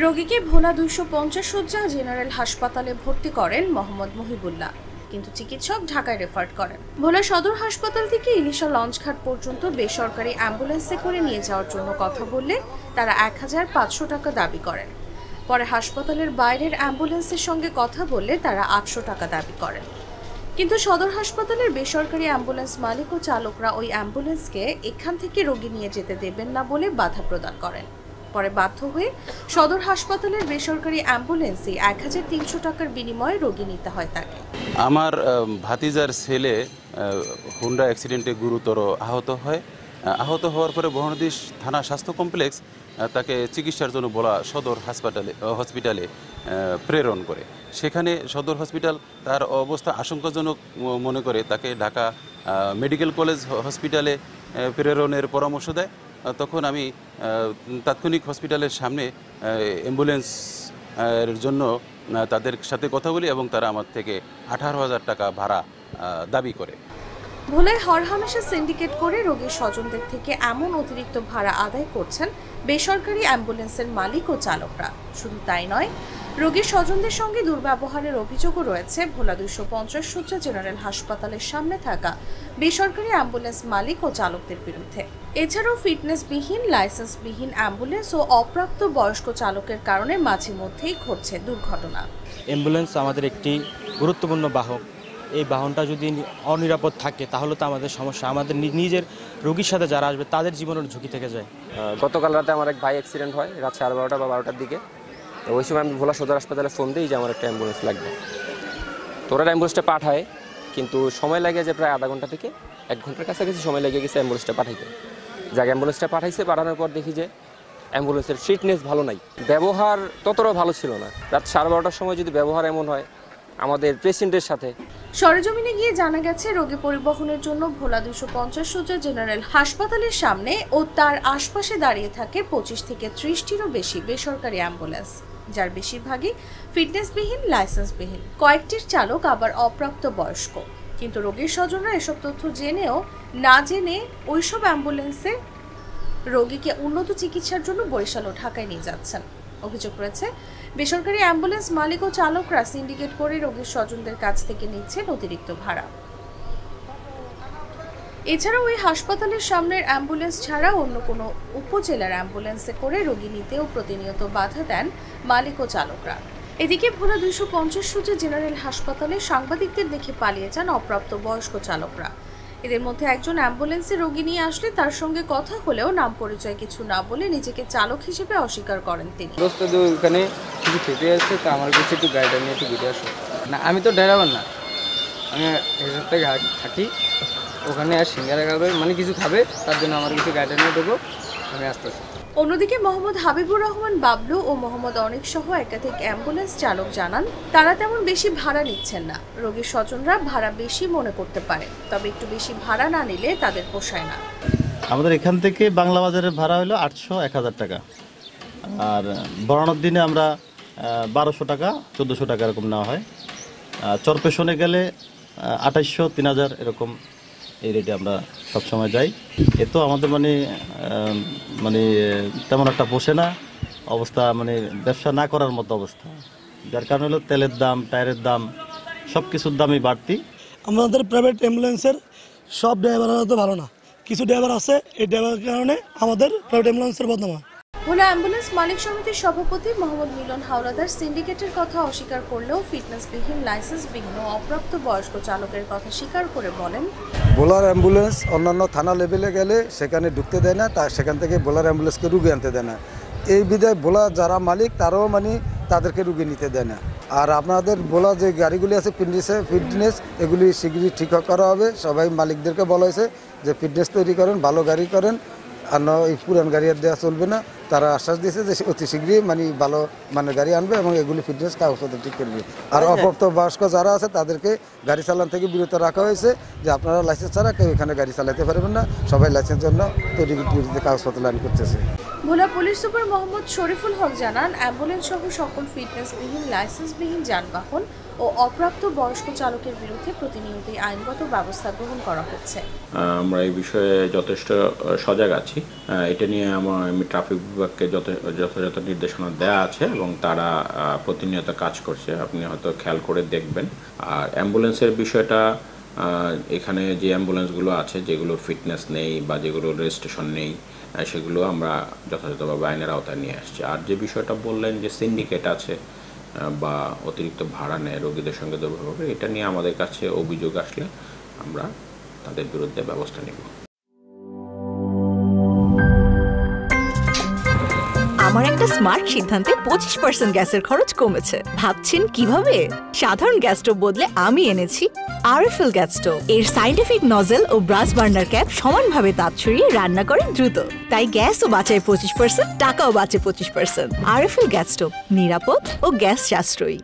রোগীকে ভোলা 250 শয্যা জেনারেল হাসপাতালে ভর্তি করেন মোহাম্মদ মহিবুল্লাহ, কিন্তু চিকিৎসক ঢাকায় রেফার করেন। ভোলা সদর হাসপাতাল থেকে ইলিশা লঞ্চঘাট পর্যন্ত বেসরকারি অ্যাম্বুলেন্সে করে নিয়ে যাওয়ার জন্য কথা বললে তারা 1500 টাকা দাবি করেন। পরে হাসপাতালের বাইরের অ্যাম্বুলেন্সের সঙ্গে কথা বললে তারা 800 টাকা দাবি করেন। কিন্তু সদর হাসপাতালের বেসরকারি অ্যাম্বুলেন্স মালিক ও চালকরা ওই অ্যাম্বুলেন্সকে এখান থেকে রোগী নিয়ে যেতে দেবেন না বলে বাধা প্রদান করেন। পরে বাধ্য হয়ে সদর হাসপাতালের বেসরকারি অ্যাম্বুলেন্সে 1300 টাকার বিনিময়ে রোগী নিতে হয় তাকে। আমার ভাতিজার ছেলে হুন্ডা অ্যাক্সিডেন্টে গুরুতর আহত হওয়ার পরে বহনদী থানা স্বাস্থ্য কমপ্লেক্স তাকে চিকিৎসার জন্য ভোলা সদর হসপিটালে প্রেরণ করে। সেখানে সদর হসপিটাল তার অবস্থা আশঙ্কাজনক মনে করে তাকে ঢাকা মেডিকেল কলেজ হসপিটালে প্রেরণের পরামর্শ দেয়। তখন আমি তাৎক্ষণিক হসপিটালের সামনে অ্যাম্বুলেন্স এর জন্য তাদের সাথে কথা বলি এবং তারা আমার থেকে 18,000 টাকা ভাড়া দাবি করে। ভোলায় হরহামেশা সিন্ডিকেট করে রোগীর স্বজনদের থেকে এমন অতিরিক্ত ভাড়া আদায় করছেন বেসরকারি অ্যাম্বুলেন্সের মালিক ও চালকরা। শুধু তাই নয়, রোগীর স্বজনদের সঙ্গে দুর্ব্যবহারের অভিযোগও রয়েছে ভোলা 250 শয্যা জেনারেল হাসপাতালের সামনে থাকা বেসরকারি অ্যাম্বুলেন্স মালিক ও চালকদের বিরুদ্ধে। এছাড়াও ফিটনেসবিহীন, লাইসেন্সবিহীন অ্যাম্বুলেন্স ও অপ্রাপ্ত বয়স্ক চালকের কারণে মাঝে মধ্যেই ঘটছে দুর্ঘটনা। অ্যাম্বুলেন্স আমাদের একটি গুরুত্বপূর্ণ বাহন। এই বাহনটা যদি অনিরাপদ থাকে তাহলে তো আমাদের সমস্যা, আমাদের নিজের রোগীর সাথে যারা আসবে তাদের জীবনের ঝুঁকি থেকে যায়। গতকাল রাতে আমার এক ভাই অ্যাক্সিডেন্ট হয় রাত 12:30 বা 12টার দিকে। তো ওই সময় আমি ভোলা সদর হাসপাতালে ফোন দিই যে আমার একটা অ্যাম্বুলেন্স লাগবে। তো ওরা অ্যাম্বুলেন্সটা পাঠায়, কিন্তু সময় লাগে যে প্রায় আধা ঘন্টা থেকে 1 ঘন্টার কাছাকাছি সময় লেগে গেছে অ্যাম্বুলেন্সটা পাঠাইতে। যাকে অ্যাম্বুলেন্সটা পাঠানোর পর দেখি যে অ্যাম্বুলেন্সের ফিটনেস ভালো নাই, ব্যবহার ততটাও ভালো ছিল না। রাত 12:30টার সময় যদি ব্যবহার এমন হয় আমাদের পেশেন্টের সাথে। সরেজমিনে গিয়ে জানা গেছে রোগী পরিবহনের জন্য ভোলা 250 শয্যা জেনারেল হাসপাতালের সামনে ও তার আশপাশে দাঁড়িয়ে থাকে 25 থেকে 30টিরও বেশি বেসরকারি অ্যাম্বুলেন্স, যার বেশিরভাগই ফিটনেসবিহীন, লাইসেন্সবিহীন। কয়েকটির চালক আবার অপ্রাপ্ত বয়স্ক। কিন্তু রোগীর স্বজনরা এসব তথ্য জেনেও না জেনে ওইসব অ্যাম্বুলেন্সে রোগীকে উন্নত চিকিৎসার জন্য বরিশাল ও ঢাকায় নিয়ে যাচ্ছেন। অভিযোগ রয়েছে বেসরকারি অ্যাম্বুলেন্স মালিক ও চালকরা সিন্ডিকেট করে রোগীর স্বজনদের কাছ থেকে নিচ্ছেন অতিরিক্ত ভাড়া। এছাড়াও ওই হাসপাতালের সামনের অ্যাম্বুলেন্স ছাড়া অন্য কোনো উপজেলার অ্যাম্বুলেন্সে করে রোগী নিতেও প্রতিনিয়ত বাধা দেন মালিক ও চালকরা। এদিকে ভোলা 250 শয্যা জেনারেল হাসপাতালে সাংবাদিকদের দেখে পালিয়ে যান অপ্রাপ্ত বয়স্ক চালকরা। এদের মধ্যে একজন অ্যাম্বুলেন্সে রোগী নিয়ে আসলে তার সঙ্গে কথা হলেও নাম পরিচয় কিছু না বলে নিজেকে চালক হিসেবে অস্বীকার করেন তিনি। ওখানে কিছু খেতে আসছে, তো আমার কাছে একটু গাড়িটা নিয়ে একটু ঘুরে আসো না। আমি তো ড্রাইভার না, আমি এখান থেকে থাকি, ওখানে আর সিঙ্গারা খাবে মানে কিছু খাবে, তার জন্য আমার কিছু গাড়িটা নিয়ে দেবো, আমি আসতেছি। অন্যদিকে মোহাম্মদ হাবিবুর রহমান বাবলু ও মোহাম্মদ অনেক সহ একাধিক অ্যাম্বুলেন্স চালক জানান তারা তেমন বেশি ভাড়া নিচ্ছেন না। রোগীর স্বজনরা ভাড়া বেশি মনে করতে পারে, তবে একটু বেশি ভাড়া না নিলে তাদের পোষায় না। আমাদের এখান থেকে বাংলা বাজারের ভাড়া হলো 800-1000 টাকা, আর বরানোর দিনে আমরা 1200 টাকা 1400 টাকা এরকম নেওয়া হয়। চরপেশনে গেলে 2800-3000 এরকম এই রেটে আমরা সবসময় যাই। এ তো আমাদের মানে তেমন একটা পোষে না অবস্থা, মানে ব্যবসা না করার মতো অবস্থা, যার কারণে হলো তেলের দাম, টায়ারের দাম, সব কিছুর দামই বাড়তি। আমাদের প্রাইভেট অ্যাম্বুলেন্সের সব ড্রাইভাররা তো ভালো না, কিছু ড্রাইভার আছে, এই ড্রাইভারের কারণে আমাদের প্রাইভেট অ্যাম্বুলেন্সের বদনাম। ভোলা অ্যাম্বুলেন্স মালিক সমিতির সভাপতি মোহাম্মদ মিলন হাওলাদার সিন্ডিকেটের কথা অস্বীকার করলেও ফিটনেসবিহীন, লাইসেন্সবিহীন ও অপ্রাপ্ত বয়স্ক চালকের কথা স্বীকার করে বলেন, ভোলার অ্যাম্বুলেন্স অন্যান্য থানা লেভেলে গেলে সেখানে ঢুকতে দেয় না, সেখান থেকে ভোলার অ্যাম্বুলেন্সকে রুগী আনতে দেয় না। এই বিধায় ভোলা যারা মালিক তারাও তাদেরকে রুগী নিতে দেয় না। আর আপনাদের ভোলা যে গাড়িগুলি আছে ফিটনেস এগুলি শীঘ্রই ঠিক করা হবে। সবাই মালিকদেরকে বলা হয়েছে যে ফিটনেস তৈরি করেন, ভালো গাড়ি করেন, আর এই পুরান গাড়ি আর দেওয়া চলবে না। তারা আশ্বাস দিয়েছে যে অতি শীঘ্রই ভালো মানের গাড়ি আনবে এবং এগুলি ফিটনেস কাগজপত্র ঠিক করবে। আর অপ্রাপ্ত বয়স্ক যারা আছে তাদেরকে গাড়ি চালান থেকে বিরত রাখা হয়েছে, যে আপনারা লাইসেন্স ছাড়া কেউ এখানে গাড়ি চালাতে পারবেন না, সবাই লাইসেন্স জন্য তৈরি কাগজপত্র লাইন করতেছে। ভোলা পুলিশ সুপার মোহাম্মদ শরীফুল হক জানান অ্যাম্বুলেন্স সহ সকল ফিটনেসবিহীন, লাইসেন্সবিহীন যানবাহন ও অপ্রাপ্ত বয়স্ক চালকের বিরুদ্ধে প্রতিনিয়তই আইনগত ব্যবস্থা গ্রহণ করা হচ্ছে। আমরা এই বিষয়ে যথেষ্ট সজাগ আছি। এটা নিয়ে আমি ট্রাফিক বিভাগকে যথাযথ নির্দেশনা দেওয়া আছে এবং তারা প্রতিনিয়ত কাজ করছে, আপনি হয়তো খেয়াল করে দেখবেন। আর অ্যাম্বুলেন্সের বিষয়টা, এখানে যে অ্যাম্বুলেন্সগুলো আছে যেগুলোর ফিটনেস নেই বা যেগুলোর রেজিস্ট্রেশন নেই, সেগুলো আমরা যথাযথভাবে আইনের আওতায় নিয়ে আসছি। আর যে বিষয়টা বললেন যে সিন্ডিকেট আছে বা অতিরিক্ত ভাড়া নেয় রোগীদের সঙ্গে দুর্ব্যবহার করে, এটা নিয়ে আমাদের কাছে অভিযোগ আসলে আমরা তাদের বিরুদ্ধে ব্যবস্থা নেব। আমার একটা স্মার্ট সিদ্ধান্তে 25% গ্যাসের খরচ কমেছে। ভাবছেন কিভাবে? সাধারণ গ্যাস স্টোভ বদলে আমি এনেছি আরএফএল গ্যাস স্টোভ। এর সাইন্টিফিক নজল ও ব্রাস বার্নার ক্যাপ সমানভাবে তাপ ছড়িয়ে রান্না করে দ্রুত, তাই গ্যাসও বাঁচায় 25%, টাকাও বাঁচে 25%। আরএফএল গ্যাস স্টোভ নিরাপদ ও গ্যাস সাশ্রয়ী।